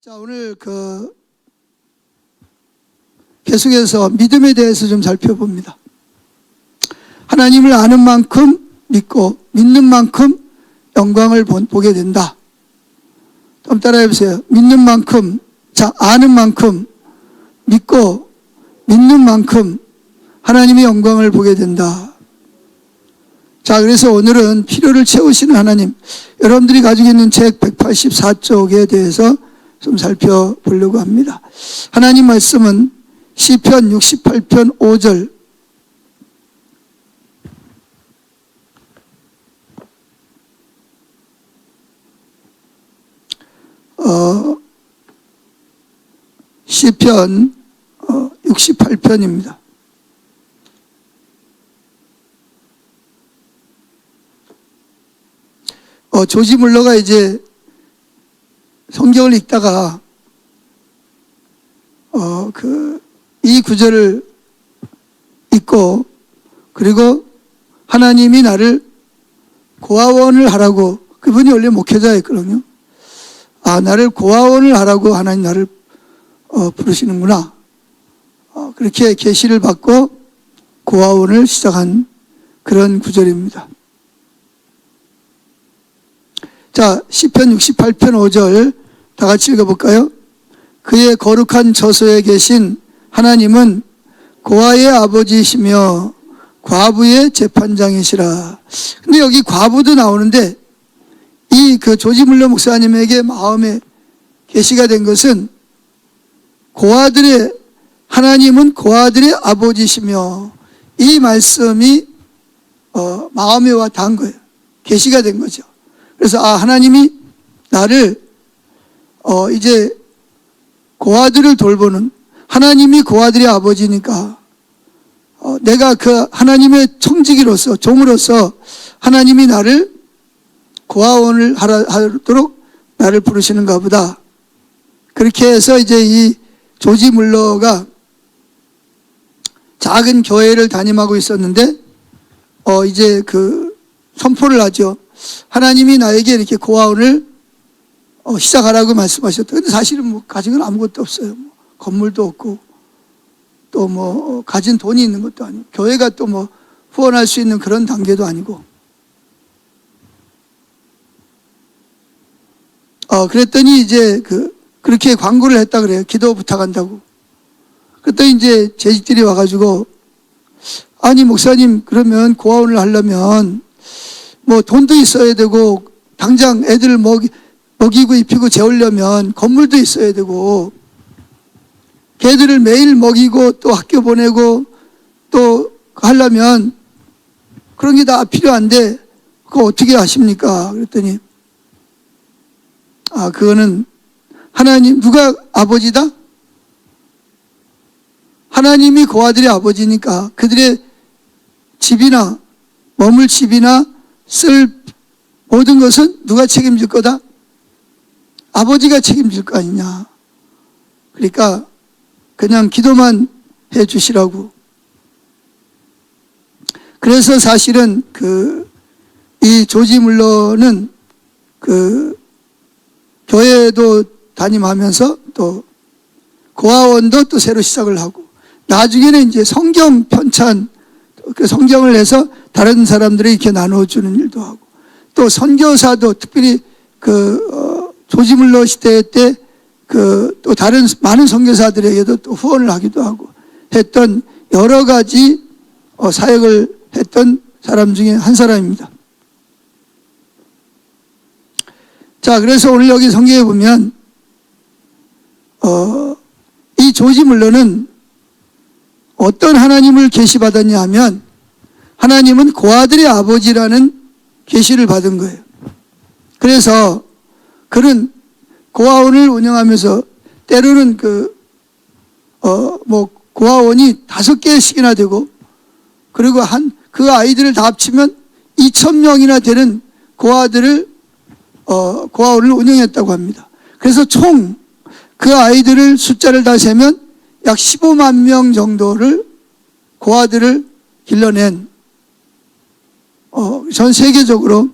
자, 오늘 계속해서 믿음에 대해서 좀 살펴봅니다. 하나님을 아는 만큼 믿고 믿는 만큼 영광을 보게 된다. 좀 따라해 보세요. 믿는 만큼, 아는 만큼, 믿고 믿는 만큼 하나님의 영광을 보게 된다. 자, 그래서 오늘은 필요를 채우시는 하나님, 여러분들이 가지고 있는 책 184쪽에 대해서 좀 살펴보려고 합니다. 하나님 말씀은 시편 68편 5절, 시편 68편입니다. 조지 물러가 이제 성경을 읽다가 이 구절을 읽고, 그리고 하나님이 나를 고아원을 하라고, 그분이 원래 목회자였거든요. 나를 고아원을 하라고 하나님 나를 부르시는구나. 그렇게 계시를 받고 고아원을 시작한 그런 구절입니다. 자, 시편 68편 5절 다 같이 읽어볼까요? 그의 거룩한 처소에 계신 하나님은 고아의 아버지이시며 과부의 재판장이시라. 근데 여기 과부도 나오는데, 조지 물러 목사님에게 마음에 계시가 된 것은 하나님은 고아들의 아버지시며, 이 말씀이 마음에 와 닿은 거예요. 계시가 된 거죠. 그래서 하나님이 나를 이제 고아들을 돌보는, 하나님이 고아들의 아버지니까 내가 그 하나님의 청지기로서, 종으로서 하나님이 나를 고아원을 하도록 나를 부르시는가 보다. 그렇게 해서 이제 이 조지 물러가 작은 교회를 담임하고 있었는데 이제 선포를 하죠. 하나님이 나에게 이렇게 고아원을 시작하라고 말씀하셨다. 근데 사실은 가진 건 아무것도 없어요. 건물도 없고, 또 가진 돈이 있는 것도 아니고, 교회가 또 후원할 수 있는 그런 단계도 아니고. 그랬더니 이제 그렇게 광고를 했다 그래요. 기도 부탁한다고. 그랬더니 이제 재직들이 와가지고, 아니 목사님, 그러면 고아원을 하려면 돈도 있어야 되고, 당장 애들 먹이고 입히고 재우려면 건물도 있어야 되고, 걔들을 매일 먹이고 또 학교 보내고 또 하려면 그런 게 다 필요한데 그거 어떻게 하십니까? 그랬더니 그거는 하나님, 누가 아버지다? 하나님이 고아들의 아버지니까 그들의 집이나 머물 집이나 쓸 모든 것은 누가 책임질 거다? 아버지가 책임질 거 아니냐. 그러니까 그냥 기도만 해 주시라고. 그래서 사실은 이 조지 물러는 교회도 담임하면서 또 고아원도 또 새로 시작을 하고, 나중에는 이제 성경 편찬, 성경을 해서 다른 사람들이 이렇게 나눠주는 일도 하고, 또 선교사도 특별히 조지 물러 시대 때 또 다른 많은 선교사들에게도 또 후원을 하기도 하고 했던 여러 가지 사역을 했던 사람 중에 한 사람입니다. 자, 그래서 오늘 여기 성경에 보면 이 조지 물러는 어떤 하나님을 계시받았냐 하면, 하나님은 고아들의 아버지라는 계시를 받은 거예요. 그래서 그는 고아원을 운영하면서 때로는 고아원이 5개씩이나 되고, 그리고 그 아이들을 다 합치면 2,000명이나 되는 고아원을 운영했다고 합니다. 그래서 총 그 아이들을 숫자를 다 세면 약 15만 명 정도를 고아들을 길러낸 전 세계적으로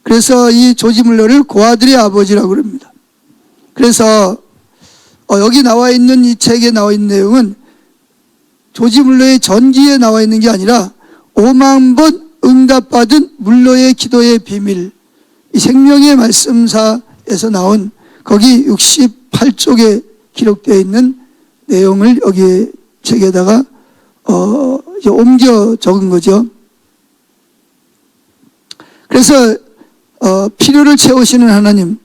그래서 이 조지물러를 고아들의 아버지라고 그럽니다. 그래서 여기 나와 있는 이 책에 나와 있는 내용은 조지물러의 전기에 나와 있는 게 아니라 5만 번 응답받은 물러의 기도의 비밀, 이 생명의 말씀사에서 나온 거기 68쪽에 기록되어 있는 내용을 여기 책에다가 옮겨 적은 거죠. 그래서 필요를 채우시는 하나님,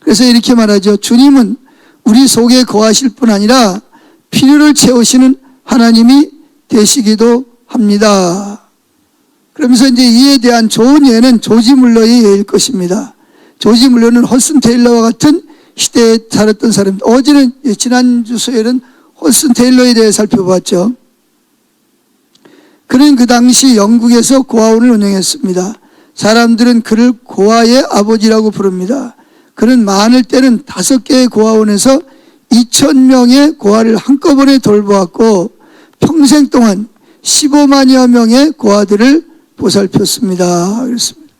그래서 이렇게 말하죠. 주님은 우리 속에 거하실 뿐 아니라 필요를 채우시는 하나님이 되시기도 합니다. 그러면서 이제 이에 대한 좋은 예는 조지물러의 예일 것입니다. 조지물러는 홀슨 테일러와 같은 시대에 살았던 사람입니다. 어제는, 지난주 수요일은 홀슨 테일러에 대해 살펴봤죠. 그는 그 당시 영국에서 고아원을 운영했습니다. 사람들은 그를 고아의 아버지라고 부릅니다. 그는 많을 때는 5개의 고아원에서 2,000명의 고아를 한꺼번에 돌보았고 평생 동안 15만여 명의 고아들을 보살폈습니다. 그렇습니다.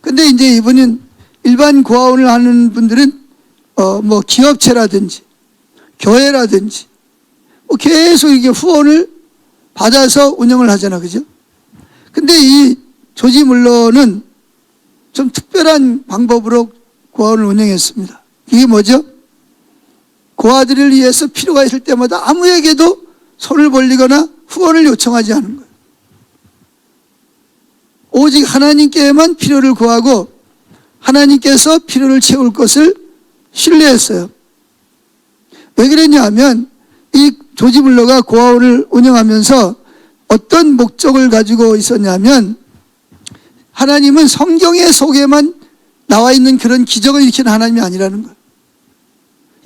근데 이제 이분은 일반 고아원을 하는 분들은 뭐 기업체라든지 교회라든지 뭐 계속 이게 후원을 받아서 운영을 하잖아, 그죠? 근데 이 조지물러는 좀 특별한 방법으로 고아원을 운영했습니다. 이게 뭐죠? 고아들을 위해서 필요가 있을 때마다 아무에게도 손을 벌리거나 후원을 요청하지 않은 거예요. 오직 하나님께만 필요를 구하고 하나님께서 필요를 채울 것을 신뢰했어요. 왜 그랬냐 하면 이 조지물러가 고아원을 운영하면서 어떤 목적을 가지고 있었냐면 하나님은 성경의 속에만 나와 있는 그런 기적을 일으키는 하나님이 아니라는 거예요.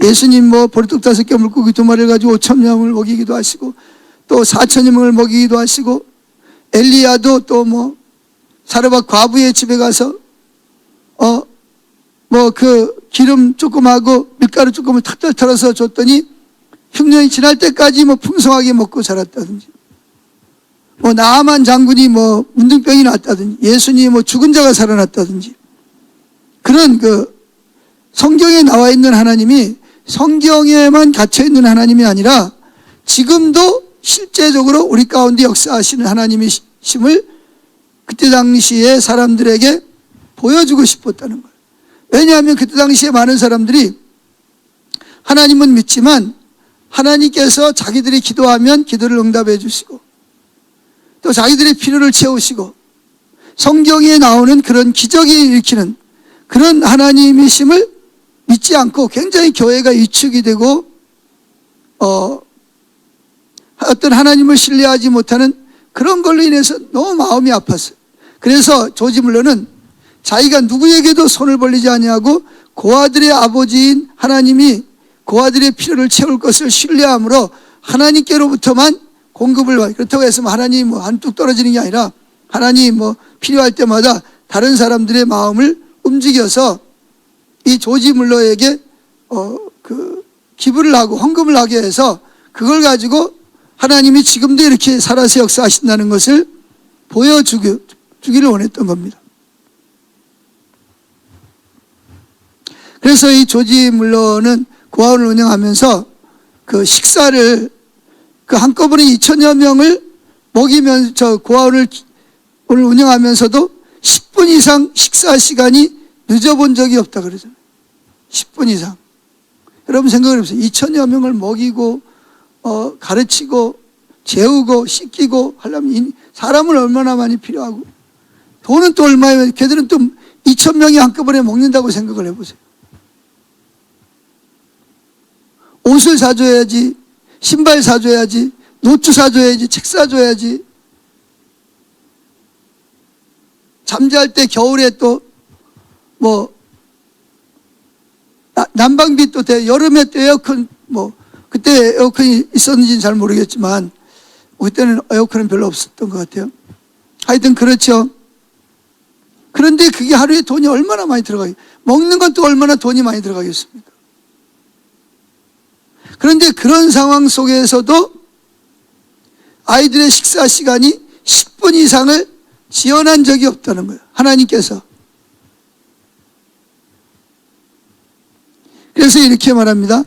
예수님 뭐 보리떡 5개 물고기 2마리를 가지고 5,000명을 먹이기도 하시고 또 4,000명을 먹이기도 하시고 엘리야도 또 뭐 사르밧 과부의 집에 가서 뭐 그 기름 조금하고 밀가루 조금을 탁탁 털어서 줬더니 흉년이 지날 때까지 뭐 풍성하게 먹고 자랐다든지, 뭐 나아만 장군이 뭐 문둥병이 났다든지, 예수님이 뭐 죽은 자가 살아났다든지, 그런 그 성경에 나와 있는 하나님이 성경에만 갇혀 있는 하나님이 아니라 지금도 실제적으로 우리 가운데 역사하시는 하나님이심을 그때 당시에 사람들에게 보여주고 싶었다는 거예요. 왜냐하면 그때 당시에 많은 사람들이 하나님은 믿지만 하나님께서 자기들이 기도하면 기도를 응답해 주시고 또 자기들의 필요를 채우시고 성경에 나오는 그런 기적이 일으키는 그런 하나님이심을 믿지 않고 굉장히 교회가 위축이 되고 어떤 하나님을 신뢰하지 못하는 그런 걸로 인해서 너무 마음이 아팠어요. 그래서 조지물러는 자기가 누구에게도 손을 벌리지 아니하고 고아들의 아버지인 하나님이 고아들의 필요를 채울 것을 신뢰함으로 하나님께로부터만 공급을 받아요. 그렇다고 해서 하나님이 뭐 한뚝 떨어지는 게 아니라 하나님이 뭐 필요할 때마다 다른 사람들의 마음을 움직여서 이 조지물러에게 그 기부를 하고 헌금을 하게 해서 그걸 가지고 하나님이 지금도 이렇게 살아서 역사하신다는 것을 보여주기를 원했던 겁니다. 그래서 이 조지물러는 고아원을 운영하면서 그 식사를 그 한꺼번에 2,000여 명을 먹이면서 고아원을 운영하면서도 10분 이상 식사 시간이 늦어본 적이 없다 그러잖아요. 10분 이상. 여러분 생각을 해보세요. 2,000여 명을 먹이고 가르치고 재우고 씻기고 하려면 사람은 얼마나 많이 필요하고 돈은 또 얼마예요. 걔들은 또 2,000명이 한꺼번에 먹는다고 생각을 해보세요. 옷을 사줘야지, 신발 사줘야지, 노트 사줘야지, 책 사줘야지, 잠잘 때 겨울에 또 뭐 난방비 또 여름에 또 에어컨 뭐 그때 에어컨이 있었는지는 잘 모르겠지만 그때는 에어컨은 별로 없었던 것 같아요. 하여튼 그렇죠. 그런데 그게 하루에 돈이 얼마나 많이 들어가겠어요. 먹는 건 또 얼마나 돈이 많이 들어가겠습니까? 그런데 그런 상황 속에서도 아이들의 식사 시간이 10분 이상을 지연한 적이 없다는 거예요. 하나님께서. 그래서 이렇게 말합니다.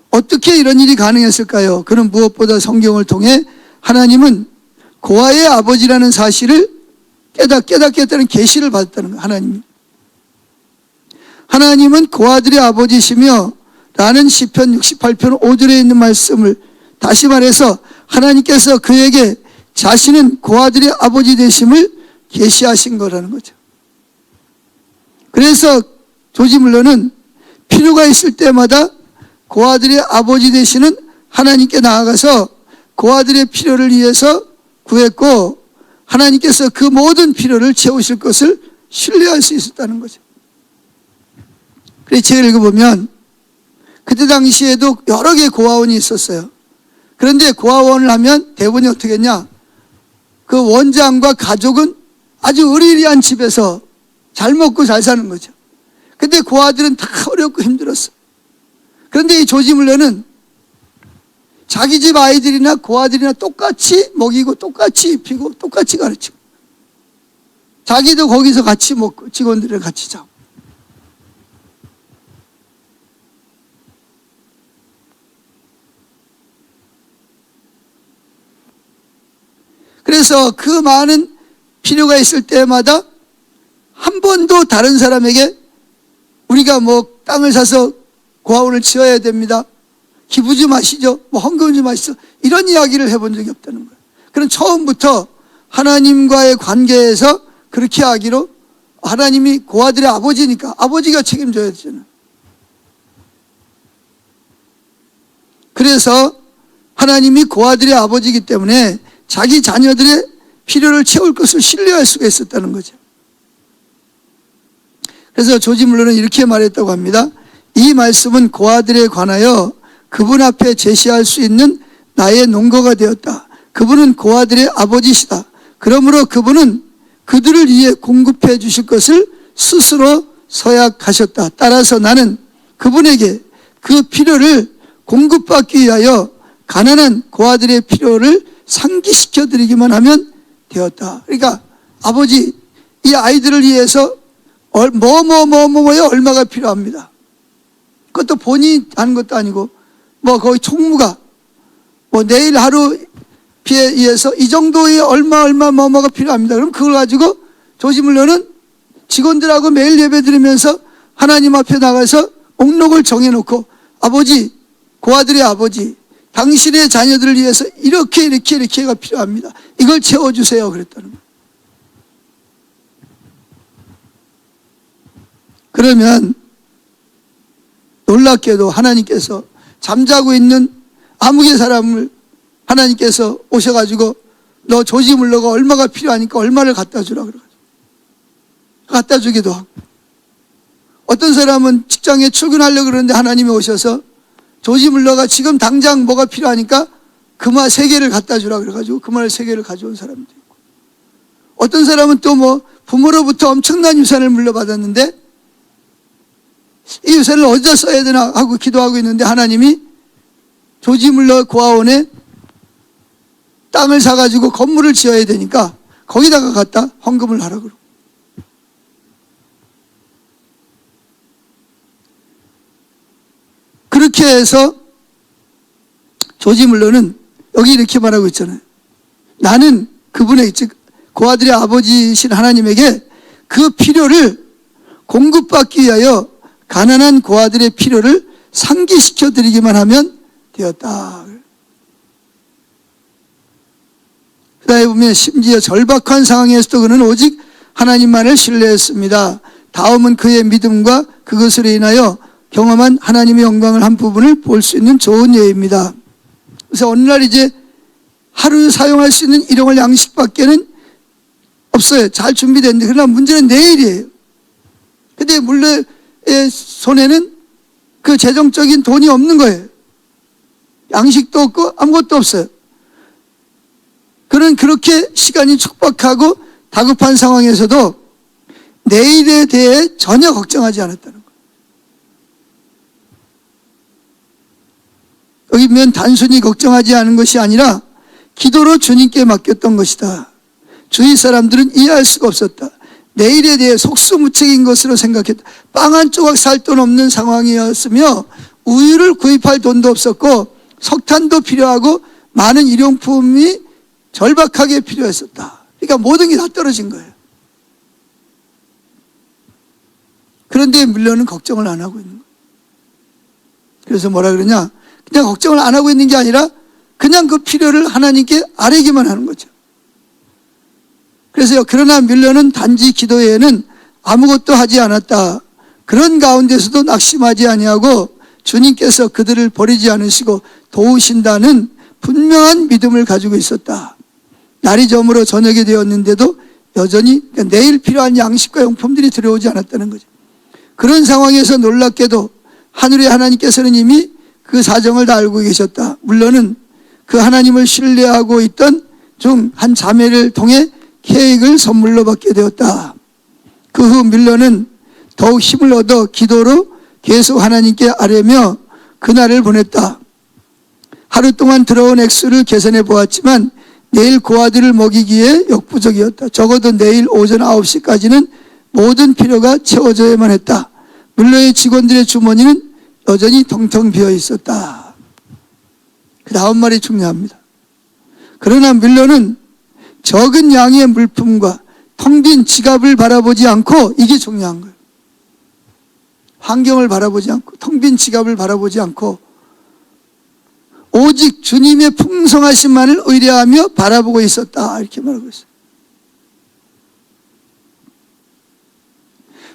어떻게 이런 일이 가능했을까요? 그는 무엇보다 성경을 통해 하나님은 고아의 아버지라는 사실을 깨닫겠다는 계시를 받았다는 거예요. 하나님은 고아들의 아버지시며 라는 시편 68편 5절에 있는 말씀을 다시 말해서 하나님께서 그에게 자신은 고아들의 아버지 되심을 계시하신 거라는 거죠. 그래서 조지 물러는 필요가 있을 때마다 고아들의 아버지 되시는 하나님께 나아가서 고아들의 필요를 위해서 구했고 하나님께서 그 모든 필요를 채우실 것을 신뢰할 수 있었다는 거죠. 그래서 책을 읽어보면 그때 당시에도 여러 개의 고아원이 있었어요. 그런데 고아원을 하면 대부분이 어떻게 했냐? 그 원장과 가족은 아주 의리의리한 집에서 잘 먹고 잘 사는 거죠. 근데 고아들은 다 어렵고 힘들었어. 그런데 이 조지 물러는 자기 집 아이들이나 고아들이나 똑같이 먹이고 똑같이 입히고 똑같이 가르치고 자기도 거기서 같이 먹고 직원들을 같이 자고 그래서 그 많은 필요가 있을 때마다 한 번도 다른 사람에게 우리가 뭐 땅을 사서 고아원을 지어야 됩니다. 기부 좀 하시죠. 뭐 헌금 좀 하시죠. 이런 이야기를 해본 적이 없다는 거예요. 그럼 처음부터 하나님과의 관계에서 그렇게 하기로 하나님이 고아들의 아버지니까 아버지가 책임져야 되잖아요. 그래서 하나님이 고아들의 아버지이기 때문에 자기 자녀들의 필요를 채울 것을 신뢰할 수가 있었다는 거죠. 그래서 조지 물러는 이렇게 말했다고 합니다. 이 말씀은 고아들에 관하여 그분 앞에 제시할 수 있는 나의 논거가 되었다. 그분은 고아들의 아버지시다. 그러므로 그분은 그들을 위해 공급해 주실 것을 스스로 서약하셨다. 따라서 나는 그분에게 그 필요를 공급받기 위하여 가난한 고아들의 필요를 상기시켜 드리기만 하면 되었다. 그러니까 아버지, 이 아이들을 위해서 뭐에 얼마가 필요합니다. 그것도 본인이 하는 것도 아니고 뭐 거의 총무가 뭐 내일 하루 비에 의해서 이 정도의 뭐가 필요합니다. 그럼 그걸 가지고 조지 물러는 직원들하고 매일 예배 드리면서 하나님 앞에 나가서 목록을 정해놓고 아버지, 고아들의 아버지, 당신의 자녀들을 위해서 이렇게가 필요합니다. 이걸 채워주세요. 그랬다는 거예요. 그러면 놀랍게도 하나님께서 잠자고 있는 아무개 사람을 하나님께서 오셔가지고 너 조지 물러가 얼마가 필요하니까 얼마를 갖다 주라 그래가지고 갖다 주기도 하고, 어떤 사람은 직장에 출근하려고 그러는데 하나님이 오셔서 조지 물러가 지금 당장 뭐가 필요하니까 금화 3개를 갖다 주라 그래가지고 금화를 3개를 가져온 사람도 있고, 어떤 사람은 또 뭐 부모로부터 엄청난 유산을 물려받았는데 이 유산을 어디다 써야 되나 하고 기도하고 있는데 하나님이 조지 물러 고아원에 땅을 사가지고 건물을 지어야 되니까 거기다가 갖다 헌금을 하라 그러고, 그렇게 해서 조지 물러는 여기 이렇게 말하고 있잖아요. 나는 그분의, 즉 고아들의 아버지이신 하나님에게 그 필요를 공급받기 위하여 가난한 고아들의 필요를 상기시켜 드리기만 하면 되었다. 그 다음에 보면 심지어 절박한 상황에서도 그는 오직 하나님만을 신뢰했습니다. 다음은 그의 믿음과 그것으로 인하여 경험한 하나님의 영광을 한 부분을 볼 수 있는 좋은 예입니다. 그래서 어느 날 이제 하루 사용할 수 있는 일용할 양식밖에는 없어요. 잘 준비됐는데, 그러나 문제는 내일이에요. 근데 물레의 손에는 그 재정적인 돈이 없는 거예요. 양식도 없고 아무것도 없어요. 그는 그렇게 시간이 촉박하고 다급한 상황에서도 내일에 대해 전혀 걱정하지 않았다는 거예요. 여기 보면 단순히 걱정하지 않은 것이 아니라 기도로 주님께 맡겼던 것이다. 주위 사람들은 이해할 수가 없었다. 내일에 대해 속수무책인 것으로 생각했다. 빵 한 조각 살 돈 없는 상황이었으며 우유를 구입할 돈도 없었고 석탄도 필요하고 많은 일용품이 절박하게 필요했었다. 그러니까 모든 게 다 떨어진 거예요. 그런데 밀러는 걱정을 안 하고 있는 거예요. 그래서 뭐라 그러냐? 그냥 걱정을 안 하고 있는 게 아니라 그냥 그 필요를 하나님께 아뢰기만 하는 거죠. 그래서 그러나 밀러는 단지 기도 외에는 아무것도 하지 않았다. 그런 가운데서도 낙심하지 아니하고 주님께서 그들을 버리지 않으시고 도우신다는 분명한 믿음을 가지고 있었다. 날이 저물어 저녁이 되었는데도 여전히 내일 필요한 양식과 용품들이 들어오지 않았다는 거죠. 그런 상황에서 놀랍게도 하늘의 하나님께서는 이미 그 사정을 다 알고 계셨다. 물론은 그 하나님을 신뢰하고 있던 중 한 자매를 통해 케이크를 선물로 받게 되었다. 그 후 밀러는 더욱 힘을 얻어 기도로 계속 하나님께 아뢰며 그날을 보냈다. 하루 동안 들어온 액수를 계산해 보았지만 내일 고아들을 먹이기에 역부족이었다. 적어도 내일 오전 9시까지는 모든 필요가 채워져야만 했다. 밀러의 직원들의 주머니는 여전히 텅텅 비어 있었다. 그 다음 말이 중요합니다. 그러나 밀러는 적은 양의 물품과 텅 빈 지갑을 바라보지 않고, 이게 중요한 거예요. 환경을 바라보지 않고 텅 빈 지갑을 바라보지 않고 오직 주님의 풍성하심만을 의뢰하며 바라보고 있었다. 이렇게 말하고 있어요.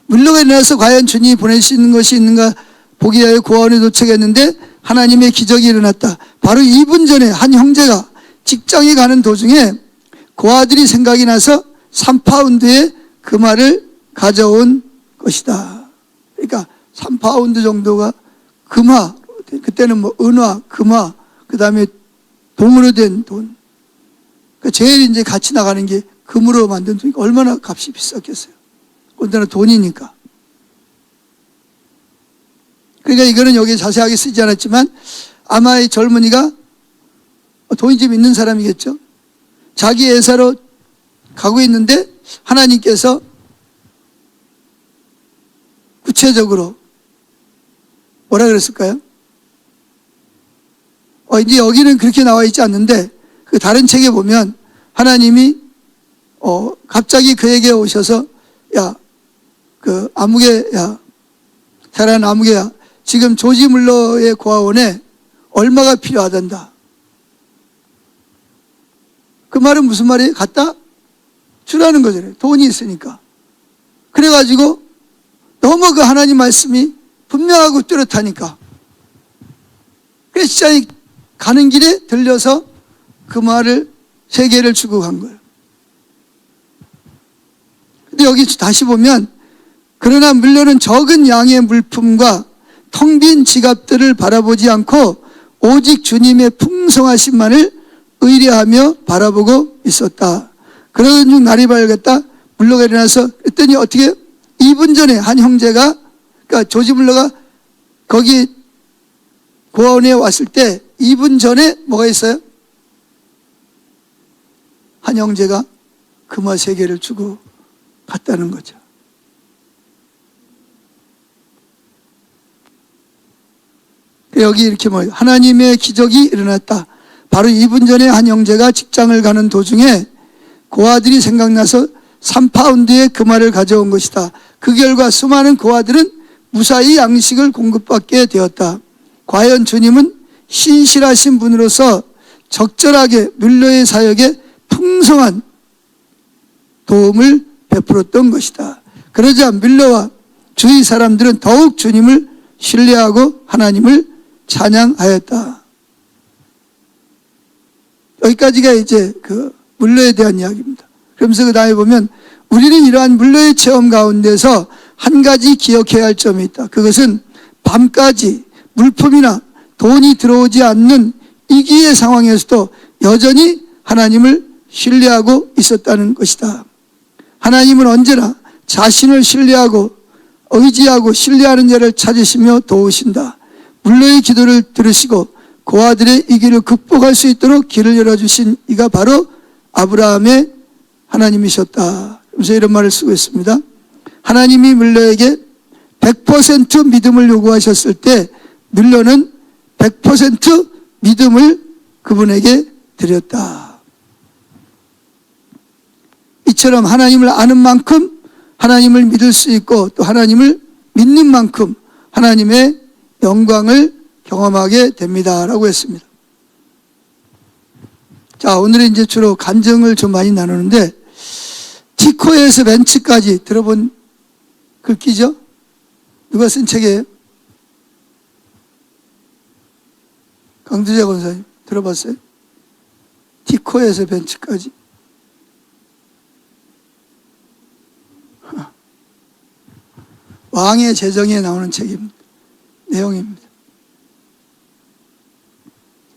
밀러가 일어나서 과연 주님이 보내시는 것이 있는가 보기 위하여 고아원에 도착했는데 하나님의 기적이 일어났다. 바로 2분 전에 한 형제가 직장에 가는 도중에 고아들이 생각이 나서 3파운드의 금화를 가져온 것이다. 그러니까 3파운드 정도가 금화, 그때는 뭐 은화, 금화, 그 다음에 동으로 된 돈. 그러니까 제일 이제 같이 나가는 게 금으로 만든 돈이니까 얼마나 값이 비쌌겠어요. 언제나 돈이니까. 그러니까 이거는 여기에 자세하게 쓰지 않았지만 아마 이 젊은이가 돈이 좀 있는 사람이겠죠. 자기 회사로 가고 있는데 하나님께서 구체적으로 뭐라 그랬을까요? 이제 여기는 그렇게 나와 있지 않는데 그 다른 책에 보면 하나님이 갑자기 그에게 오셔서 야, 그 아무개, 야, 잘하는 아무개야, 지금 조지 물러의 고아원에 얼마가 필요하단다. 그 말은 무슨 말이에요? 갖다 주라는 거잖아요. 돈이 있으니까. 그래가지고 너무 그 하나님 말씀이 분명하고 뚜렷하니까. 그래서 진짜 가는 길에 들려서 그 말을 3개를 주고 간 거예요. 근데 여기 다시 보면 그러나 밀러는 적은 양의 물품과 텅 빈 지갑들을 바라보지 않고 오직 주님의 풍성하심만을 의뢰하며 바라보고 있었다. 그러던 중 날이 밝았다. 물러가 일어나서 그랬더니 어떻게 2분 전에 한 형제가, 그러니까 조지 물러가 거기 고아원에 왔을 때 2분 전에 뭐가 있어요? 한 형제가 금화 3개를 주고 갔다는 거죠. 여기 이렇게 뭐예요? 하나님의 기적이 일어났다. 바로 2분 전에 한 형제가 직장을 가는 도중에 고아들이 생각나서 3파운드의 금화를 가져온 것이다. 그 결과 수많은 고아들은 무사히 양식을 공급받게 되었다. 과연 주님은 신실하신 분으로서 적절하게 밀러의 사역에 풍성한 도움을 베풀었던 것이다. 그러자 밀러와 주위 사람들은 더욱 주님을 신뢰하고 하나님을 찬양하였다. 여기까지가 이제 그 물러에 대한 이야기입니다. 그러면서 그 다음에 보면 우리는 이러한 물러의 체험 가운데서 한 가지 기억해야 할 점이 있다. 그것은 밤까지 물품이나 돈이 들어오지 않는 위기의 상황에서도 여전히 하나님을 신뢰하고 있었다는 것이다. 하나님은 언제나 자신을 신뢰하고 의지하고 신뢰하는 자를 찾으시며 도우신다. 물러의 기도를 들으시고 고아들의 이 길을 극복할 수 있도록 길을 열어주신 이가 바로 아브라함의 하나님이셨다. 그래서 이런 말을 쓰고 있습니다. 하나님이 뮬러에게 100% 믿음을 요구하셨을 때 뮬러는 100% 믿음을 그분에게 드렸다. 이처럼 하나님을 아는 만큼 하나님을 믿을 수 있고 또 하나님을 믿는 만큼 하나님의 영광을 경험하게 됩니다. 라고 했습니다. 자, 오늘은 이제 주로 간증을 좀 많이 나누는데, 티코에서 벤츠까지 들어본 글귀죠? 누가 쓴 책이에요? 강두재 권사님 들어봤어요? 티코에서 벤츠까지. 왕의 재정에 나오는 책입니다. 내용입니다.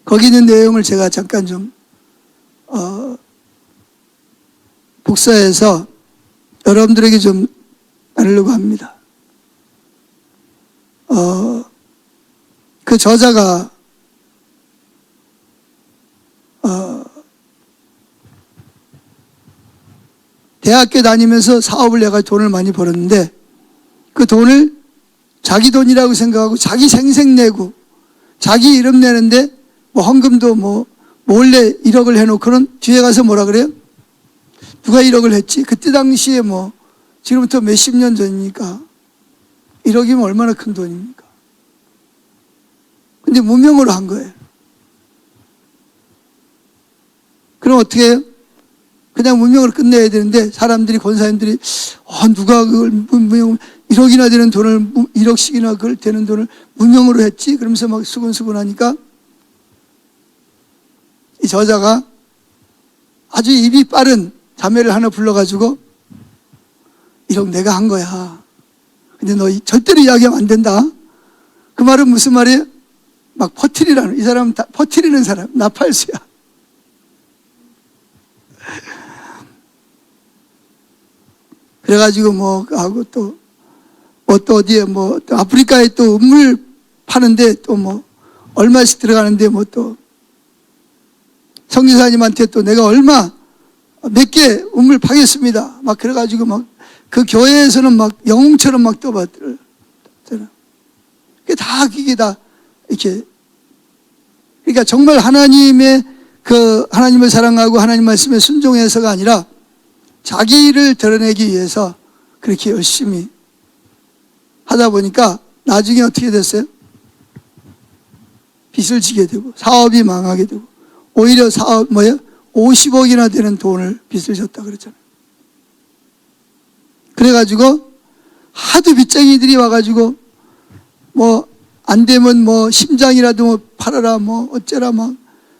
거기 있는 내용을 제가 잠깐 좀 복사해서 여러분들에게 좀 나누려고 합니다. 그 저자가 대학교 다니면서 사업을 해가 돈을 많이 벌었는데 그 돈을 자기 돈이라고 생각하고 자기 생색 내고 자기 이름 내는데 뭐 헌금도 뭐 몰래 1억을 해놓고는 뒤에 가서 뭐라 그래요? 누가 1억을 했지? 그때 당시에 뭐 지금부터 몇십 년 전이니까 1억이면 얼마나 큰 돈입니까? 근데 무명으로 한 거예요. 그럼 어떻게 해요? 그냥 무명으로 끝내야 되는데 사람들이 권사님들이 누가 그걸 무명 1억이나 되는 돈을 1억씩이나 그걸 되는 돈을 무명으로 했지? 그러면서 막 수근수근하니까 이 저자가 아주 입이 빠른 자매를 하나 불러가지고 1억 내가 한 거야. 근데 너 절대로 이야기하면 안 된다. 그 말은 무슨 말이에요? 막 퍼뜨리라는, 이 사람은 다 퍼뜨리는 사람, 나팔수야. 그래가지고 뭐 하고 또 어디에 또 아프리카에 또 음물 파는데 또 뭐 얼마씩 들어가는데 뭐 또 성교사님한테 또 내가 얼마 몇 개 음물 파겠습니다. 막 그래가지고 막 그 교회에서는 막 영웅처럼 막 떠받들어요. 그게 다 이렇게 그러니까 정말 하나님의 하나님을 사랑하고 하나님 말씀에 순종해서가 아니라 자기를 드러내기 위해서 그렇게 열심히 하다 보니까 나중에 어떻게 됐어요? 빚을 지게 되고 사업이 망하게 되고 오히려 50억이나 되는 돈을 빚을 졌다 그랬잖아요. 그래가지고 하도 빚쟁이들이 와가지고 뭐 안 되면 뭐 심장이라도 뭐 팔아라 뭐 어째라 막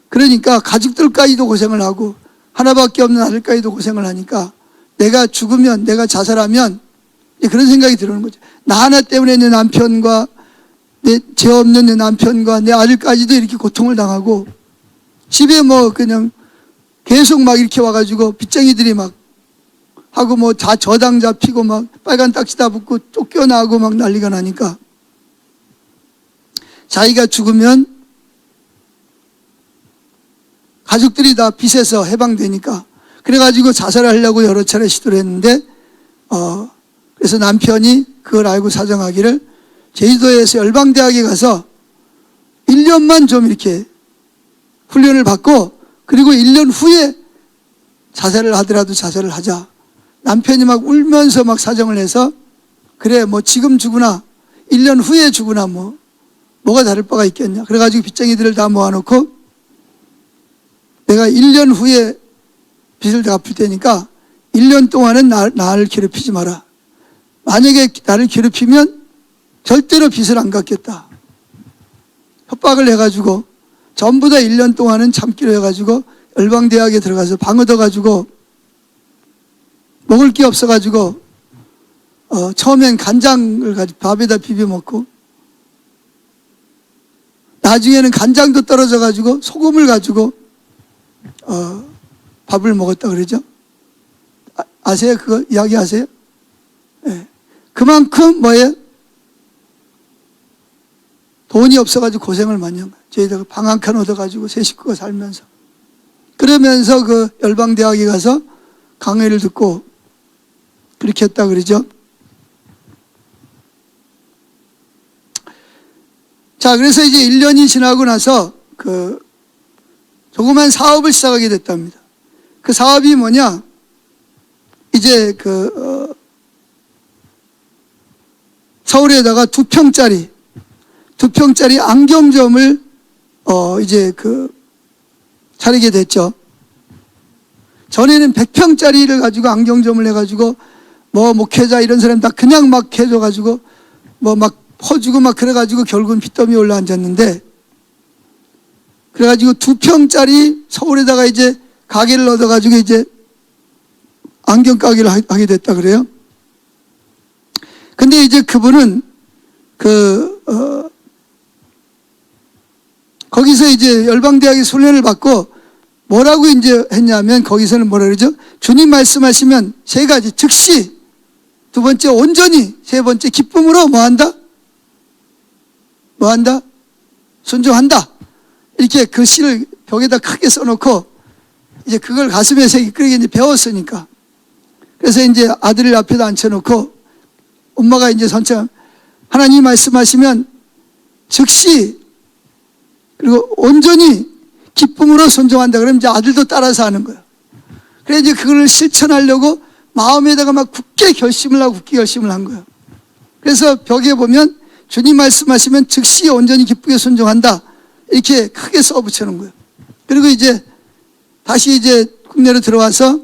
그러니까 가족들까지도 고생을 하고 하나밖에 없는 아들까지도 고생을 하니까 내가 죽으면 내가 자살하면 그런 생각이 들어오는 거죠. 나 하나 때문에 내 남편과 내 죄 없는 내 남편과 내 아들까지도 이렇게 고통을 당하고 집에 뭐 그냥 계속 막 이렇게 와가지고 빚쟁이들이 막 하고 뭐 다 저당 잡히고 막 빨간 딱지 다 붙고 쫓겨나고 막 난리가 나니까 자기가 죽으면 가족들이 다 빚에서 해방되니까 그래가지고 자살을 하려고 여러 차례 시도를 했는데 그래서 남편이 그걸 알고 사정하기를 제주도에서 열방대학에 가서 1년만 좀 이렇게 훈련을 받고 그리고 1년 후에 자살을 하더라도 자살을 하자. 남편이 막 울면서 막 사정을 해서 그래 뭐 지금 죽으나 1년 후에 죽으나 뭐가 다를 바가 있겠냐. 그래가지고 빚쟁이들을 다 모아놓고 내가 1년 후에 빚을 다 갚을 테니까 1년 동안은 나를 괴롭히지 마라. 만약에 나를 괴롭히면 절대로 빚을 안 갚겠다. 협박을 해가지고 전부 다 1년 동안은 참기로 해가지고 열방대학에 들어가서 방 얻어가지고 먹을 게 없어가지고 처음엔 간장을 가지고 밥에다 비벼 먹고 나중에는 간장도 떨어져가지고 소금을 가지고 밥을 먹었다 그러죠. 아세요? 그거 이야기 아세요? 네. 그만큼 뭐예요? 돈이 없어가지고 고생을 많이 한 거예요. 저희들 방 한 칸 얻어가지고 세 식구가 살면서 그러면서 그 열방대학에 가서 강의를 듣고 그렇게 했다 그러죠. 자, 그래서 이제 1년이 지나고 나서 그 조그만 사업을 시작하게 됐답니다. 그 사업이 뭐냐? 이제 서울에다가 2평짜리 안경점을 이제 차리게 됐죠. 전에는 100평짜리를 가지고 안경점을 해가지고 뭐 목회자 이런 사람 다 그냥 막 해줘가지고 뭐 막 퍼주고 막 그래가지고 결국은 빚더미에 올라앉았는데, 그래가지고 2평짜리 서울에다가 이제 가게를 얻어가지고 이제 안경 가게를 하게 됐다 그래요. 근데 이제 그분은 거기서 이제 열방대학의 훈련을 받고 뭐라고 이제 했냐면, 거기서는 뭐라 그러죠? 주님 말씀하시면 세 가지, 즉시, 두 번째 온전히, 세 번째 기쁨으로 뭐한다? 순종한다. 이렇게 글씨를 벽에다 크게 써놓고 이제 그걸 가슴에 새기, 그렇게 이제 배웠으니까. 그래서 이제 아들을 앞에다 앉혀놓고 엄마가 이제 선창 하나님 말씀하시면 즉시 그리고 온전히 기쁨으로 순종한다. 그러면 이제 아들도 따라서 하는 거예요. 그래서 이제 그걸 실천하려고 마음에다가 막 굳게 결심을 한 거예요. 그래서 벽에 보면 주님 말씀하시면 즉시 온전히 기쁘게 순종한다. 이렇게 크게 써붙여놓은 거예요. 그리고 이제 다시 이제 국내로 들어와서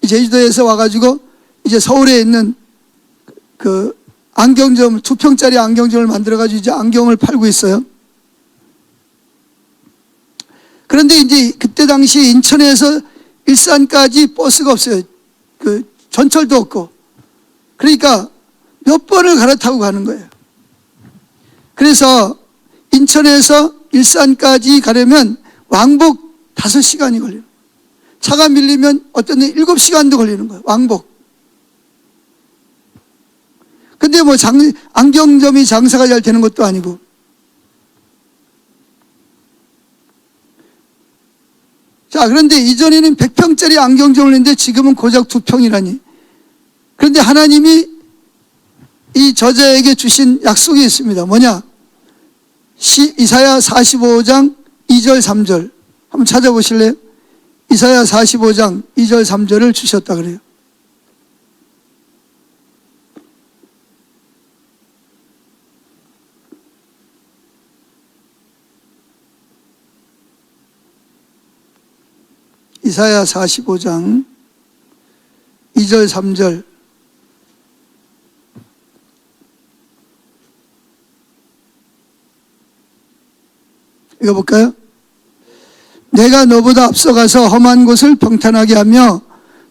제주도에서 와가지고 이제 서울에 있는 그 안경점, 2평짜리 안경점을 만들어가지고 이제 안경을 팔고 있어요. 그런데 이제 그때 당시 인천에서 일산까지 버스가 없어요. 전철도 없고. 그러니까 몇 번을 갈아타고 가는 거예요. 그래서 인천에서 일산까지 가려면 왕복 5시간이 걸려요. 차가 밀리면 어떤 데 7시간도 걸리는 거예요. 왕복. 근데 뭐 안경점이 장사가 잘 되는 것도 아니고. 자, 그런데 이전에는 100평짜리 안경점을 했는데 지금은 고작 2평이라니. 그런데 하나님이 이 저자에게 주신 약속이 있습니다. 뭐냐? 이사야 45장 2절 3절 한번 찾아보실래요? 이사야 45장 2절 3절을 주셨다 그래요. 이사야 45장 2절 3절 읽어볼까요? 내가 너보다 앞서가서 험한 곳을 평탄하게 하며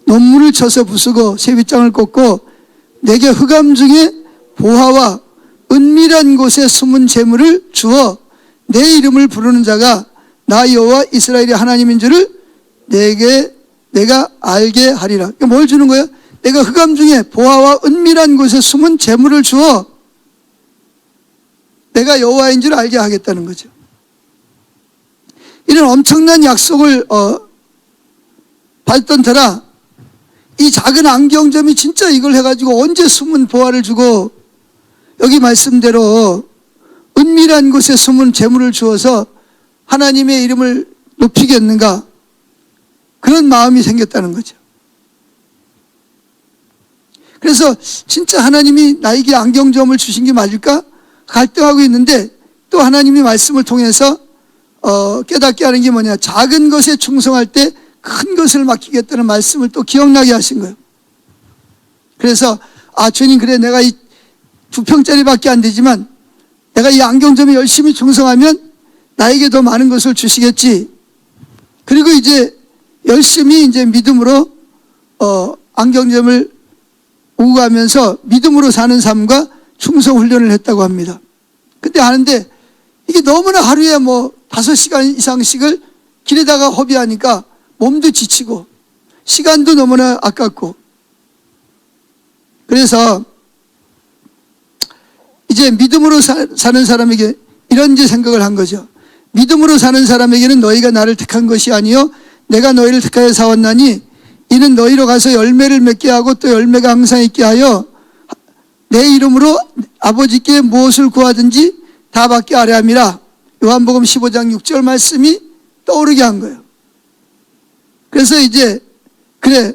논문을 쳐서 부수고 세빗장을 꽂고 내게 흑암 중에 보화와 은밀한 곳에 숨은 재물을 주어 내 이름을 부르는 자가 나 여호와 이스라엘의 하나님인 줄을 내가 알게 하리라. 뭘 주는 거예요? 내가 흑암 중에 보화와 은밀한 곳에 숨은 재물을 주어 내가 여호와인 줄 알게 하겠다는 거죠. 이런 엄청난 약속을 받던 터라 이 작은 안경점이 진짜 이걸 해가지고 언제 숨은 보화를 주고 여기 말씀대로 은밀한 곳에 숨은 재물을 주어서 하나님의 이름을 높이겠는가, 그런 마음이 생겼다는 거죠. 그래서 진짜 하나님이 나에게 안경점을 주신 게 맞을까 갈등하고 있는데, 또 하나님이 말씀을 통해서 깨닫게 하는 게 뭐냐, 작은 것에 충성할 때 큰 것을 맡기겠다는 말씀을 또 기억나게 하신 거예요. 그래서 주님, 그래, 내가 이 2평짜리밖에 안 되지만 내가 이 안경점에 열심히 충성하면 나에게 더 많은 것을 주시겠지. 그리고 이제 열심히 이제 믿음으로 안경점을 오고 가면서 믿음으로 사는 삶과 충성 훈련을 했다고 합니다. 근데 하는데 이게 너무나 하루에 뭐 5시간 이상씩을 길에다가 허비하니까 몸도 지치고 시간도 너무나 아깝고, 그래서 이제 믿음으로 사는 사람에게 이런 이제 생각을 한 거죠. 믿음으로 사는 사람에게는 너희가 나를 택한 것이 아니요 내가 너희를 택하여 사왔나니 이는 너희로 가서 열매를 맺게 하고 또 열매가 항상 있게 하여 내 이름으로 아버지께 무엇을 구하든지 다 받게 하려 함이라. 요한복음 15장 6절 말씀이 떠오르게 한 거예요. 그래서 이제 그래,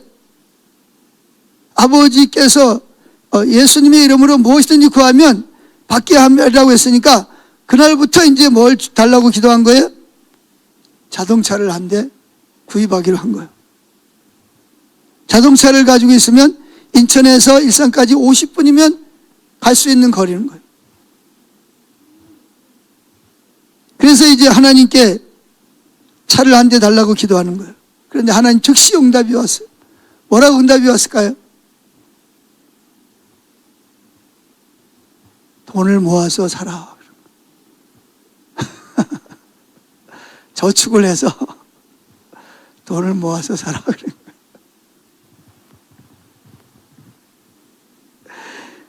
아버지께서 예수님의 이름으로 무엇이든지 구하면 받게 하라고 했으니까 그날부터 이제 뭘 달라고 기도한 거예요? 자동차를 한 대 구입하기로 한 거예요. 자동차를 가지고 있으면 인천에서 일산까지 50분이면 갈 수 있는 거리는 거예요. 그래서 이제 하나님께 차를 한 대 달라고 기도하는 거예요. 그런데 하나님 즉시 응답이 왔어요. 뭐라고 응답이 왔을까요? 돈을 모아서 살아. 저축을 해서 돈을 모아서 살아.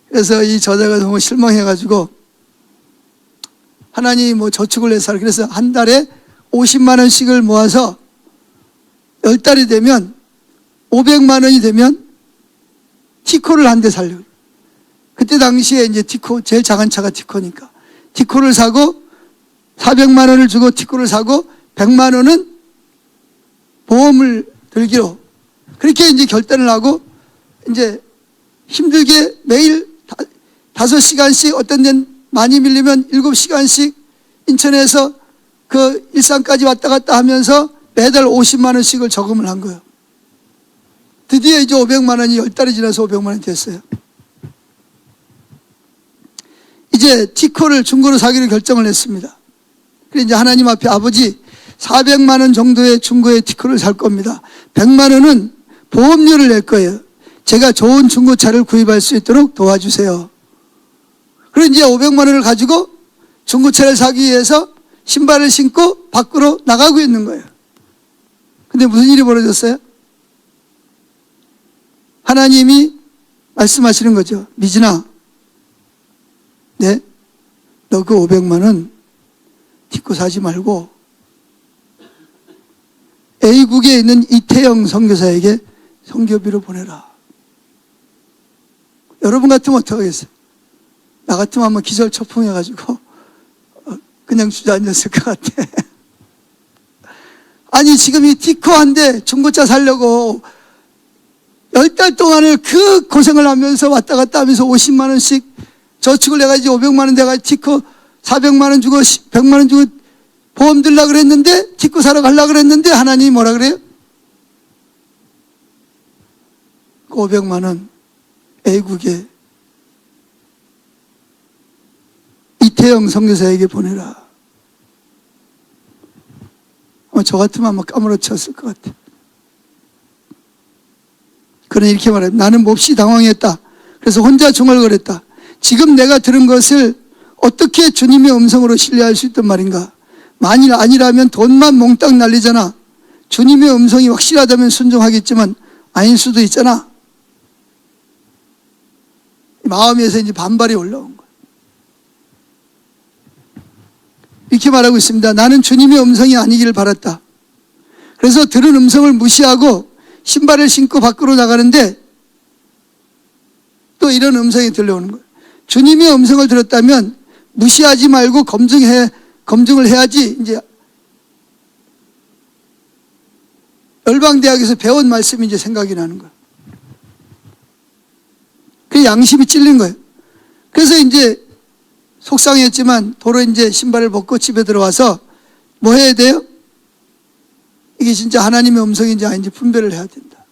그래서 이 저자가 너무 실망해가지고 하나님이 뭐 저축을 해서 살아. 그래서 한 달에 50만 원씩을 모아서 10달이 되면 500만 원이 되면 티코를 한 대 살려고. 그때 당시에 이제 티코, 제일 작은 차가 티코니까 티코를 사고 400만 원을 주고 티코를 사고 100만 원은 보험을 들기로 그렇게 이제 결단을 하고 이제 힘들게 매일 5시간씩 어떤 데는 많이 밀리면 7시간씩 인천에서 그 일산까지 왔다 갔다 하면서 매달 50만 원씩을 저금을 한 거예요. 드디어 이제 500만 원이 10달이 지나서 500만 원이 됐어요. 이제 티코를 중고로 사기로 결정을 했습니다. 그래서 이제 하나님 앞에 아버지 400만 원 정도의 중고의 티코를 살 겁니다. 100만 원은 보험료를 낼 거예요. 제가 좋은 중고차를 구입할 수 있도록 도와주세요. 그리고 이제 500만 원을 가지고 중고차를 사기 위해서 신발을 신고 밖으로 나가고 있는 거예요. 근데 무슨 일이 벌어졌어요? 하나님이 말씀하시는 거죠. 미진아, 네? 너 그 500만 원 티코 사지 말고 A국에 있는 이태영 선교사에게 선교비로 보내라. 여러분 같으면 어떻게 하겠어요? 나 같으면 한번 기절초풍해가지고 그냥 주저앉았을 것 같아. 아니 지금 이 티코 한 대 중고차 사려고 10달 동안을 그 고생을 하면서 왔다 갔다 하면서 50만 원씩 저축을 해가지고 500만 원 내가 티코 400만 원 주고 100만 원 주고 보험 들라 그랬는데 티코 사러 가려고 그랬는데 하나님이 뭐라 그래요? 500만 원 A국에 이태영 선교사에게 보내라. 저 같으면 아마 까무러쳤을 것 같아. 그는 이렇게 말해요. 나는 몹시 당황했다. 그래서 혼자 중얼거렸다. 지금 내가 들은 것을 어떻게 주님의 음성으로 신뢰할 수 있단 말인가? 만일 아니라면 돈만 몽땅 날리잖아. 주님의 음성이 확실하다면 순종하겠지만 아닐 수도 있잖아. 마음에서 이제 반발이 올라온 거예요. 이렇게 말하고 있습니다. 나는 주님의 음성이 아니기를 바랐다. 그래서 들은 음성을 무시하고 신발을 신고 밖으로 나가는데 또 이런 음성이 들려오는 거예요. 주님의 음성을 들었다면 무시하지 말고 검증을 해야지. 이제 열방대학에서 배운 말씀이 이제 생각이 나는 거예요. 그 양심이 찔린 거예요. 그래서 이제 속상했지만 도로 이제 신발을 벗고 집에 들어와서 뭐 해야 돼요? 이게 진짜 하나님의 음성인지 아닌지 분별을 해야 된다.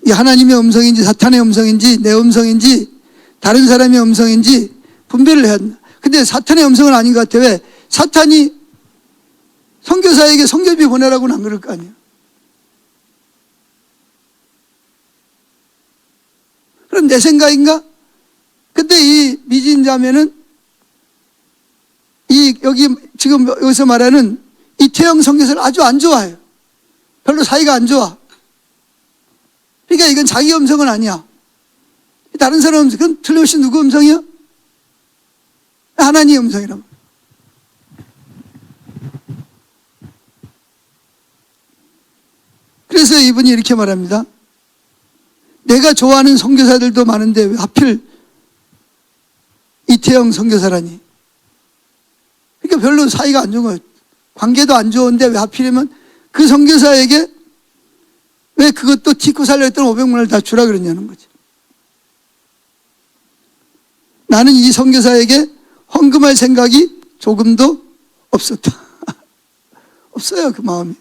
이게 하나님의 음성인지 사탄의 음성인지 내 음성인지 다른 사람의 음성인지 분별을 해야 된다. 근데 사탄의 음성은 아닌 것 같아. 왜? 사탄이 선교사에게 선교비 보내라고는 안 그럴 거 아니에요. 그럼 내 생각인가? 근데 이 미진자매는 여기 지금 여기서 말하는 이태영 선교사를 아주 안 좋아해요. 별로 사이가 안 좋아. 그러니까 이건 자기 음성은 아니야. 다른 사람 음성, 그건 틀림없이 누구 음성이야? 하나님의 음성이라고. 그래서 그래서 이분이 이렇게 말합니다. 내가 좋아하는 선교사들도 많은데 왜 하필 이태영 선교사라니. 그러니까 별로 사이가 안 좋은 거예요. 관계도 안 좋은데 왜 하필이면 그 선교사에게 왜 그것도 딛고 살려했던 500만 원을 다 주라 그러냐는 거죠. 나는 이 선교사에게 헌금할 생각이 조금도 없었다. 없어요, 그 마음이.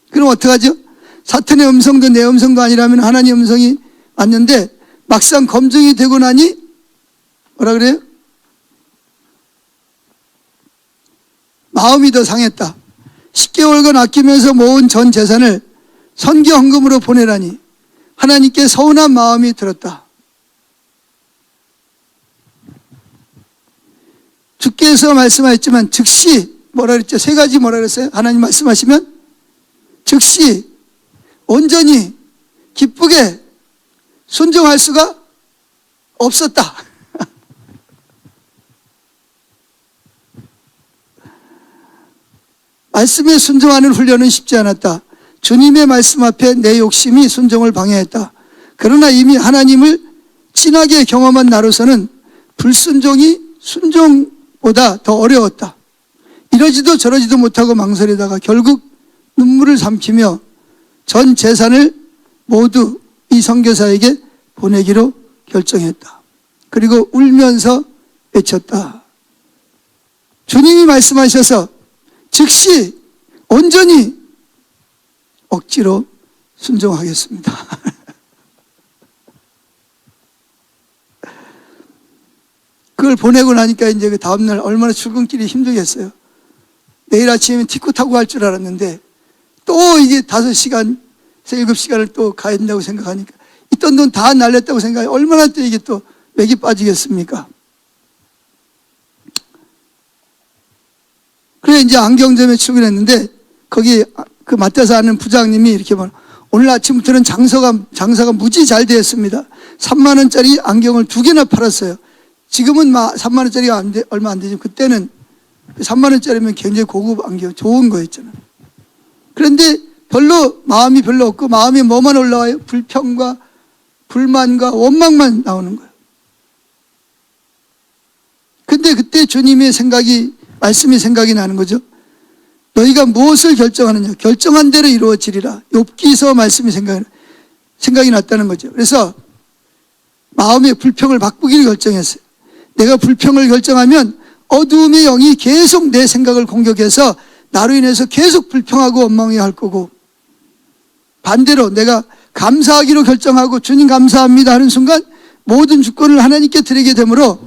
그럼 어떡하죠? 사탄의 음성도 내 음성도 아니라면 하나님의 음성이 왔는데 막상 검증이 되고 나니 뭐라 그래요? 마음이 더 상했다. 10개월간 아끼면서 모은 전 재산을 선교 헌금으로 보내라니 하나님께 서운한 마음이 들었다. 주께서 말씀하셨지만 즉시 뭐라 그랬죠? 세 가지 뭐라 그랬어요? 하나님 말씀하시면 즉시 온전히 기쁘게 순종할 수가 없었다. 말씀에 순종하는 훈련은 쉽지 않았다. 주님의 말씀 앞에 내 욕심이 순종을 방해했다. 그러나 이미 하나님을 진하게 경험한 나로서는 불순종이 순종보다 더 어려웠다. 이러지도 저러지도 못하고 망설이다가 결국 눈물을 삼키며 전 재산을 모두 이 선교사에게 보내기로 결정했다. 그리고 울면서 외쳤다. 주님이 말씀하셔서 즉시 온전히 억지로 순종하겠습니다. 그걸 보내고 나니까 이제 그 다음날 얼마나 출근길이 힘들겠어요. 내일 아침에 티코 타고 갈 줄 알았는데 또 이게 5시간, 7시간을 또 가야 된다고 생각하니까 있던 돈 다 날렸다고 생각해 얼마나 또 이게 또 맥이 빠지겠습니까? 그래 이제 안경점에 출근했는데 거기 그 맡아서 하는 부장님이 이렇게 말 오늘 아침부터는 장사가 무지 잘 되었습니다. 3만 원짜리 안경을 2개나 팔았어요. 지금은 3만 원짜리가 얼마 안 되죠. 그때는 3만 원짜리면 굉장히 고급 안경 좋은 거였잖아요. 그런데 별로 마음이 별로 없고 마음에 뭐만 올라와요? 불평과 불만과 원망만 나오는 거예요. 근데 그때 주님의 말씀이 생각이 나는 거죠. 너희가 무엇을 결정하느냐? 결정한 대로 이루어지리라. 욥기서 말씀이 생각이 났다는 거죠. 그래서 마음의 불평을 바꾸기를 결정했어요. 내가 불평을 결정하면 어두움의 영이 계속 내 생각을 공격해서 나로 인해서 계속 불평하고 원망해야 할 거고, 반대로 내가 감사하기로 결정하고 주님 감사합니다 하는 순간 모든 주권을 하나님께 드리게 되므로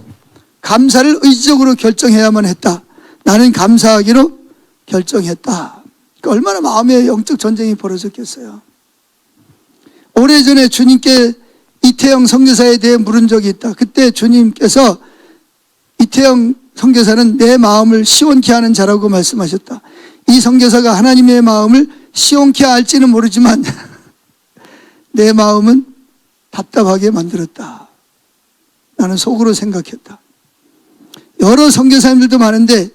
감사를 의지적으로 결정해야만 했다. 나는 감사하기로 결정했다. 얼마나 마음의 영적 전쟁이 벌어졌겠어요. 오래전에 주님께 이태영 선교사에 대해 물은 적이 있다. 그때 주님께서 이태영 선교사는 내 마음을 시원케 하는 자라고 말씀하셨다. 이 선교사가 하나님의 마음을 시원케 할지는 모르지만 내 마음은 답답하게 만들었다. 나는 속으로 생각했다. 여러 선교사님들도 많은데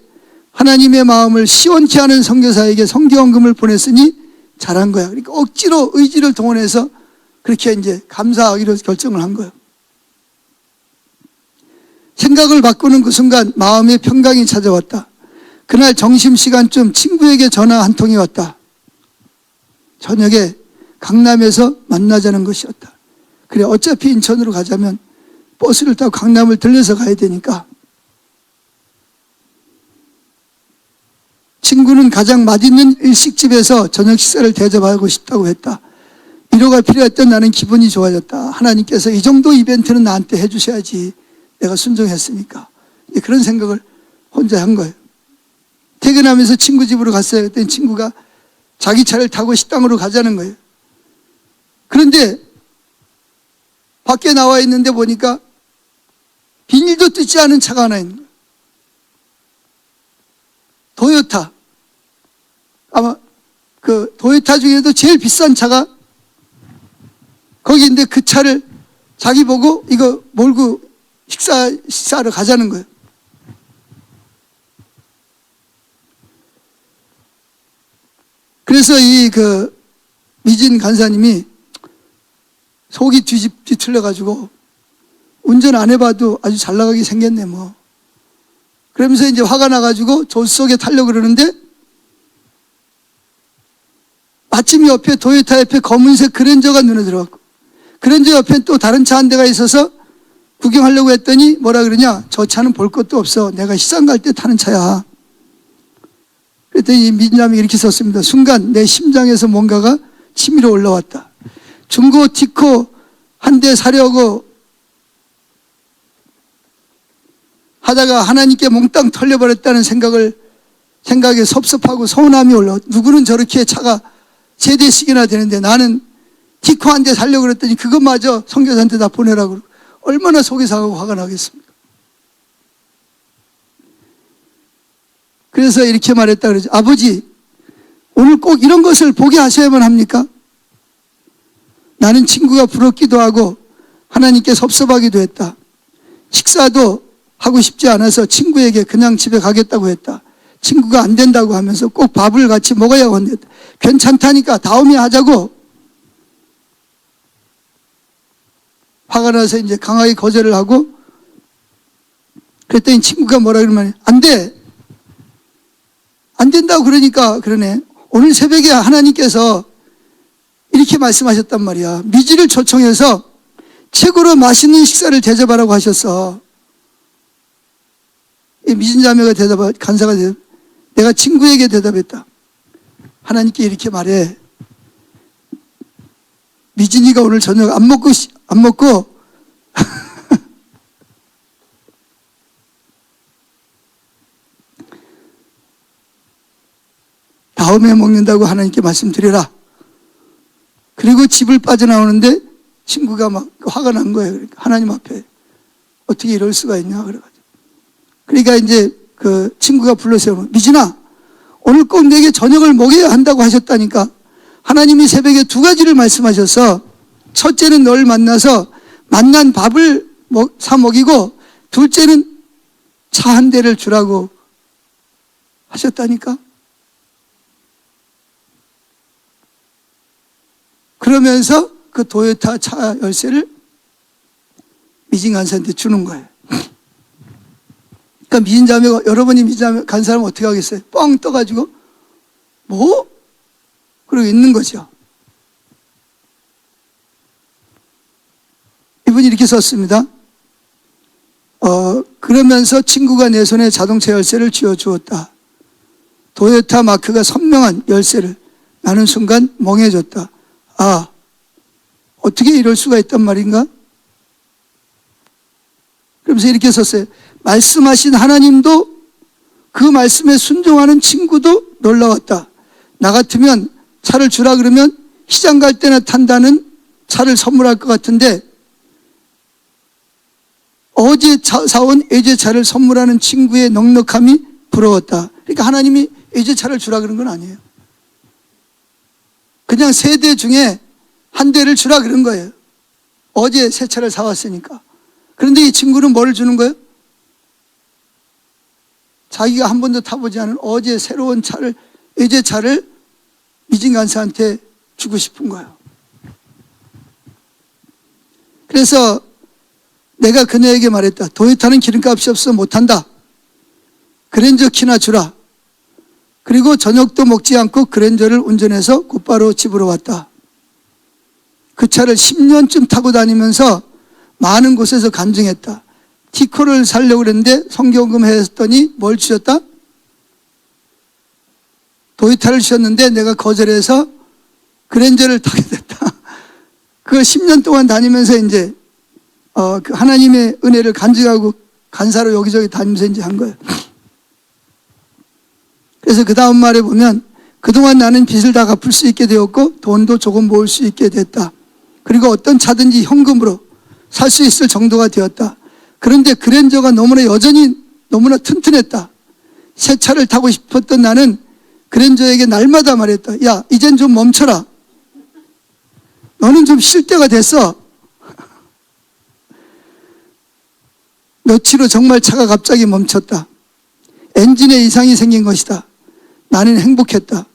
하나님의 마음을 시원케 하는 선교사에게 선교헌금을 보냈으니 잘한 거야. 그러니까 억지로 의지를 동원해서 그렇게 이제 감사하기로 결정을 한 거예요. 생각을 바꾸는 그 순간 마음의 평강이 찾아왔다. 그날 점심시간쯤 친구에게 전화 한 통이 왔다. 저녁에 강남에서 만나자는 것이었다. 그래 어차피 인천으로 가자면 버스를 타고 강남을 들려서 가야 되니까 친구는 가장 맛있는 일식집에서 저녁 식사를 대접하고 싶다고 했다. 위로가 필요했던 나는 기분이 좋아졌다. 하나님께서 이 정도 이벤트는 나한테 해주셔야지. 내가 순종했으니까. 그런 생각을 혼자 한 거예요. 퇴근하면서 친구 집으로 갔어요. 그랬더니 친구가 자기 차를 타고 식당으로 가자는 거예요. 그런데 밖에 나와 있는데 보니까 비닐도 뜯지 않은 차가 하나 있는 거예요. 도요타. 아마 그 도요타 중에도 제일 비싼 차가 거기 있는데 그 차를 자기 보고 이거 몰고 식사하러 가자는 거예요. 그래서 미진 간사님이 속이 뒤틀려가지고 운전 안 해봐도 아주 잘 나가게 생겼네 뭐. 그러면서 이제 화가 나가지고 조수석에 타려고 그러는데 마침 옆에 도요타 옆에 검은색 그랜저가 눈에 들어왔고, 그랜저 옆에 또 다른 차 한 대가 있어서 구경하려고 했더니 뭐라 그러냐, 저 차는 볼 것도 없어, 내가 시장 갈 때 타는 차야. 그랬더니 민자명이 이렇게 썼습니다. 순간 내 심장에서 뭔가가 치밀어 올라왔다. 중고 티코 한 대 사려고 하다가 하나님께 몽땅 털려버렸다는 생각에 섭섭하고 서운함이 올라와. 누구는 저렇게 차가 3대씩이나 되는데 나는 티코 한 대 사려고 그랬더니 그것마저 선교사한테 다 보내라고 그러고, 얼마나 속이 상하고 화가 나겠습니까? 그래서 이렇게 말했다 그러죠. 아버지, 오늘 꼭 이런 것을 보게 하셔야만 합니까? 나는 친구가 부럽기도 하고 하나님께 섭섭하기도 했다. 식사도 하고 싶지 않아서 친구에게 그냥 집에 가겠다고 했다. 친구가 안 된다고 하면서 꼭 밥을 같이 먹어야 한댔다. 괜찮다니까 다음에 하자고. 화가 나서 이제 강하게 거절을 하고, 그랬더니 친구가 뭐라 그러면 안 돼. 안 된다고 그러니까 그러네. 오늘 새벽에 하나님께서 이렇게 말씀하셨단 말이야. 미지를 초청해서 최고로 맛있는 식사를 대접하라고 하셨어. 미진 자매가 간사가 내가 친구에게 대답했다. 하나님께 이렇게 말해. 미진이가 오늘 저녁 안 먹고 다음에 먹는다고 하나님께 말씀드려라. 그리고 집을 빠져나오는데 친구가 막 화가 난 거예요. 그러니까 하나님 앞에 어떻게 이럴 수가 있냐 그래가지고. 그러니까 이제 그 친구가 불러세우면, 미진아, 오늘 꼭 내게 저녁을 먹여야 한다고 하셨다니까. 하나님이 새벽에 2가지를 말씀하셔서, 첫째는 널 만나서 만난 밥을 사 먹이고, 둘째는 차 한 대를 주라고 하셨다니까. 그러면서 그 도요타 차 열쇠를 미진 간사한테 주는 거예요. 그러니까 미진 자매가, 여러분이 미진 자매 간 사람은 어떻게 하겠어요? 뻥 떠가지고 뭐? 그러고 있는 거죠. 이분이 이렇게 썼습니다. 그러면서 친구가 내 손에 자동차 열쇠를 쥐어주었다. 도요타 마크가 선명한 열쇠를. 나는 순간 멍해졌다. 아, 어떻게 이럴 수가 있단 말인가? 그러면서 이렇게 썼어요. 말씀하신 하나님도 그 말씀에 순종하는 친구도 놀라웠다. 나 같으면 차를 주라 그러면 시장 갈 때나 탄다는 차를 선물할 것 같은데, 어제 사온 외제차를 선물하는 친구의 넉넉함이 부러웠다. 그러니까 하나님이 외제차를 주라 그런 건 아니에요. 그냥 3대 중에 한 대를 주라 그런 거예요. 어제 새 차를 사왔으니까. 그런데 이 친구는 뭐를 주는 거예요? 자기가 한 번도 타보지 않은 어제 새로운 차를, 외제차를 미진 간사한테 주고 싶은 거예요. 그래서 내가 그녀에게 말했다. 도요타는 기름값이 없어 못한다. 그랜저 키나 주라. 그리고 저녁도 먹지 않고 그랜저를 운전해서 곧바로 집으로 왔다. 그 차를 10년쯤 타고 다니면서 많은 곳에서 간증했다. 티코를 사려고 그랬는데 성경금 했더니 뭘 주셨다? 도요타를 주셨는데 내가 거절해서 그랜저를 타게 됐다. 그걸 10년 동안 다니면서 이제 그 하나님의 은혜를 간증하고 간사로 여기저기 다니면서 이제 한 거예요. 그래서 그 다음 말에 보면, 그동안 나는 빚을 다 갚을 수 있게 되었고 돈도 조금 모을 수 있게 됐다. 그리고 어떤 차든지 현금으로 살 수 있을 정도가 되었다. 그런데 그랜저가 너무나 튼튼했다. 새 차를 타고 싶었던 나는 그랜저에게 날마다 말했다. 야, 이젠 좀 멈춰라. 너는 좀 쉴 때가 됐어. 며칠 후 정말 차가 갑자기 멈췄다. 엔진에 이상이 생긴 것이다. 나는 행복했다.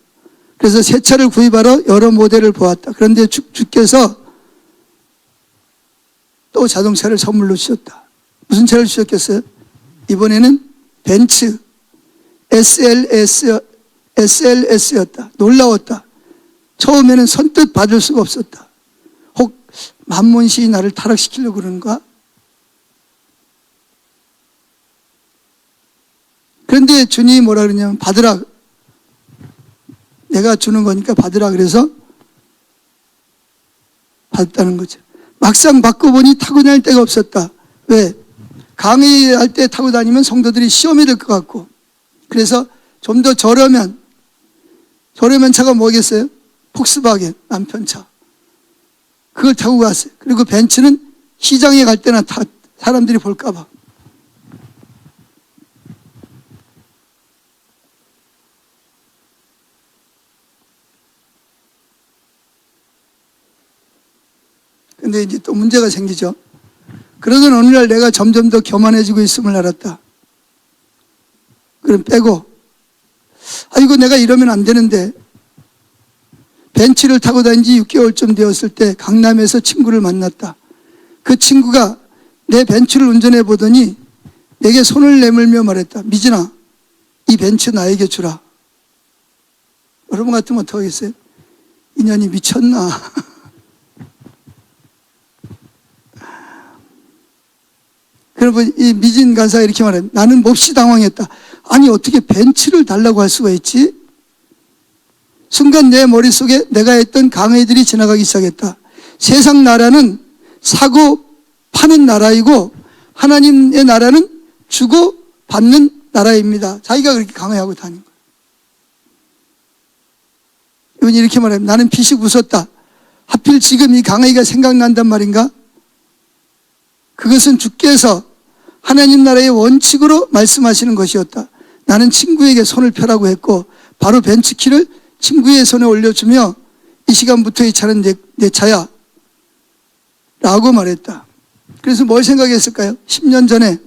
그래서 새 차를 구입하러 여러 모델을 보았다. 그런데 주께서 또 자동차를 선물로 주셨다. 무슨 차를 주셨겠어요? 이번에는 벤츠 SLS였다. 놀라웠다. 처음에는 선뜻 받을 수가 없었다. 혹 만몬시 나를 타락시키려고 그러는가? 그런데 주님이 뭐라 그러냐면 받으라. 내가 주는 거니까 받으라. 그래서 받았다는 거죠. 막상 받고 보니 타고 다닐 데가 없었다. 왜? 강의할 때 타고 다니면 성도들이 시험이 될 것 같고, 그래서 좀 더 저렴한 차가 뭐겠어요? 폭스바겐 남편 차. 그걸 타고 갔어요. 그리고 벤츠는 시장에 갈 때나 사람들이 볼까 봐. 근데 이제 또 문제가 생기죠. 그러던 어느 날 내가 점점 더 교만해지고 있음을 알았다. 그럼 빼고, 이거 내가 이러면 안 되는데, 벤츠를 타고 다닌 지 6개월쯤 되었을 때 강남에서 친구를 만났다. 그 친구가 내 벤츠를 운전해 보더니 내게 손을 내밀며 말했다. 미진아, 이 벤츠 나에게 주라. 여러분 같으면 어떡하겠어요? 인연이 미쳤나? 여러분, 이 미진 간사가 이렇게 말해요. 나는 몹시 당황했다. 아니, 어떻게 벤츠를 달라고 할 수가 있지? 순간 내 머릿속에 내가 했던 강의들이 지나가기 시작했다. 세상 나라는 사고 파는 나라이고 하나님의 나라는 주고 받는 나라입니다. 자기가 그렇게 강의하고 다닌 거예요. 이분이 이렇게 말해요. 나는 피식 웃었다. 하필 지금 이 강의가 생각난단 말인가? 그것은 주께서 하나님 나라의 원칙으로 말씀하시는 것이었다. 나는 친구에게 손을 펴라고 했고 바로 벤츠키를 친구의 손에 올려주며 이 시간부터 이 차는 내 차야 라고 말했다. 그래서 뭘 생각했을까요? 10년 전에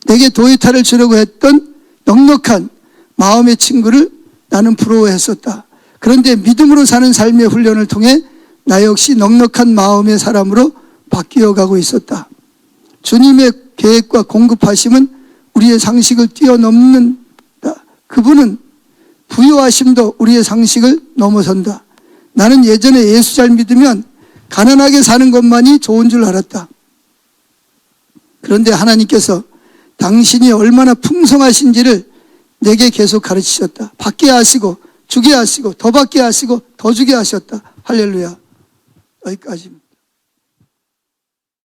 내게 도요타를 주려고 했던 넉넉한 마음의 친구를 나는 부러워했었다. 그런데 믿음으로 사는 삶의 훈련을 통해 나 역시 넉넉한 마음의 사람으로 바뀌어가고 있었다. 주님의 계획과 공급하심은 우리의 상식을 뛰어넘는다. 그분은 부유하심도 우리의 상식을 넘어선다. 나는 예전에 예수 잘 믿으면 가난하게 사는 것만이 좋은 줄 알았다. 그런데 하나님께서 당신이 얼마나 풍성하신지를 내게 계속 가르치셨다. 받게 하시고 주게 하시고 더 받게 하시고 더 주게 하셨다. 할렐루야. 여기까지입니다.